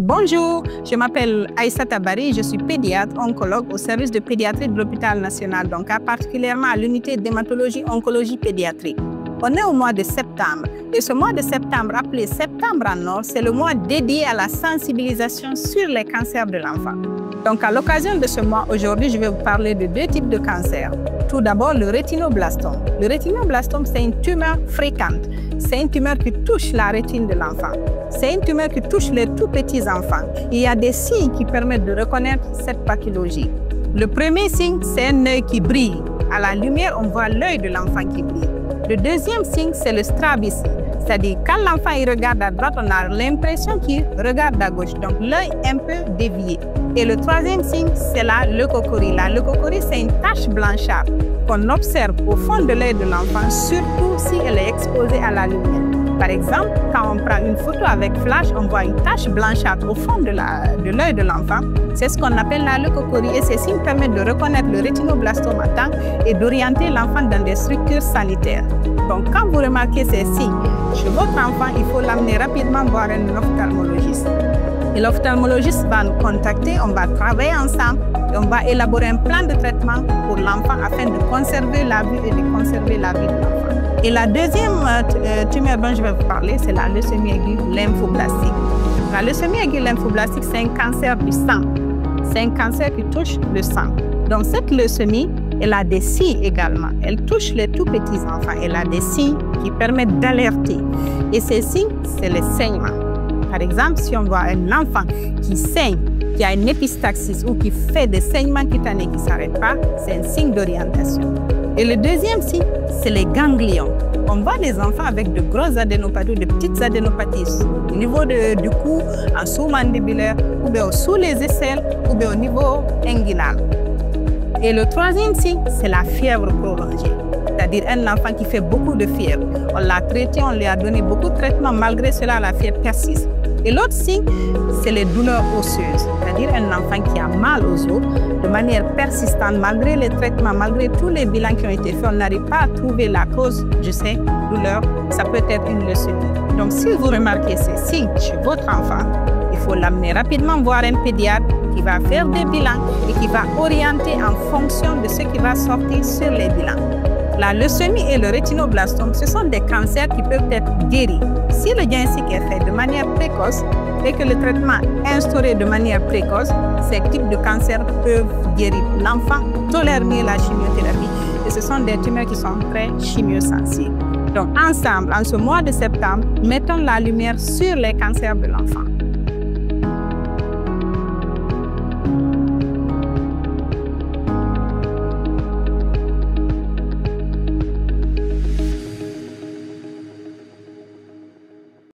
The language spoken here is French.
Bonjour, je m'appelle Aïssa Tabari, je suis pédiatre oncologue au service de pédiatrie de l'hôpital national, donc particulièrement à l'unité d'hématologie oncologie pédiatrique. On est au mois de septembre et ce mois de septembre, appelé Septembre en Or, c'est le mois dédié à la sensibilisation sur les cancers de l'enfant. Donc à l'occasion de ce mois, aujourd'hui, je vais vous parler de deux types de cancers. Tout d'abord, le rétinoblastome. Le rétinoblastome, c'est une tumeur fréquente. C'est une tumeur qui touche la rétine de l'enfant. C'est une tumeur qui touche les tout petits enfants. Il y a des signes qui permettent de reconnaître cette pathologie. Le premier signe, c'est un œil qui brille. À la lumière, on voit l'œil de l'enfant qui brille. Le deuxième signe, c'est le strabisme. C'est-à-dire, quand l'enfant regarde à droite, on a l'impression qu'il regarde à gauche. Donc, l'œil un peu dévié. Et le troisième signe, c'est la leucocorie. La leucocorie, c'est une tache blanchâtre qu'on observe au fond de l'œil de l'enfant, surtout si elle est exposée à la lumière. Par exemple, quand on prend une photo avec flash, on voit une tache blanchâtre au fond de l'œil de l'enfant. C'est ce qu'on appelle la leucocorie et ces signes permettent de reconnaître le rétinoblastome à temps et d'orienter l'enfant dans des structures sanitaires. Donc, quand vous remarquez ces signes chez votre enfant, il faut l'amener rapidement voir un ophtalmologiste. Et l'ophtalmologiste va nous contacter, on va travailler ensemble et on va élaborer un plan de traitement pour l'enfant afin de conserver la vue et de conserver la vie de l'enfant. Et la deuxième tumeur dont je vais vous parler, c'est la leucémie aiguë lymphoblastique. La leucémie aiguë lymphoblastique, c'est un cancer du sang. C'est un cancer qui touche le sang. Donc cette leucémie, elle a des signes également. Elle touche les tout petits enfants. Elle a des signes qui permettent d'alerter. Et ces signes, c'est les saignements. Par exemple, si on voit un enfant qui saigne, qui a une épistaxis ou qui fait des saignements cutanés qui ne s'arrêtent pas, c'est un signe d'orientation. Et le deuxième signe, c'est les ganglions. On voit des enfants avec de grosses adénopathies, de petites adénopathies au niveau du cou, en sous-mandibulaire, ou bien sous les aisselles, ou bien au niveau inguinal. Et le troisième signe, c'est la fièvre prolongée. C'est-à-dire un enfant qui fait beaucoup de fièvre. On l'a traité, on lui a donné beaucoup de traitements, malgré cela, la fièvre persiste. Et l'autre signe, c'est les douleurs osseuses, c'est-à-dire un enfant qui a mal aux os de manière persistante, malgré les traitements, malgré tous les bilans qui ont été faits, on n'arrive pas à trouver la cause de ces douleurs. Ça peut être une leucémie. Donc, si vous remarquez ces signes chez votre enfant, il faut l'amener rapidement voir un pédiatre qui va faire des bilans et qui va orienter en fonction de ce qui va sortir sur les bilans. La leucémie et le rétinoblastome, ce sont des cancers qui peuvent être guéris. Si le diagnostic est fait de manière précoce et que le traitement est instauré de manière précoce, ces types de cancers peuvent guérir. L'enfant tolère mieux la chimiothérapie et ce sont des tumeurs qui sont très chimiosensibles. Donc ensemble, en ce mois de septembre, mettons la lumière sur les cancers de l'enfant.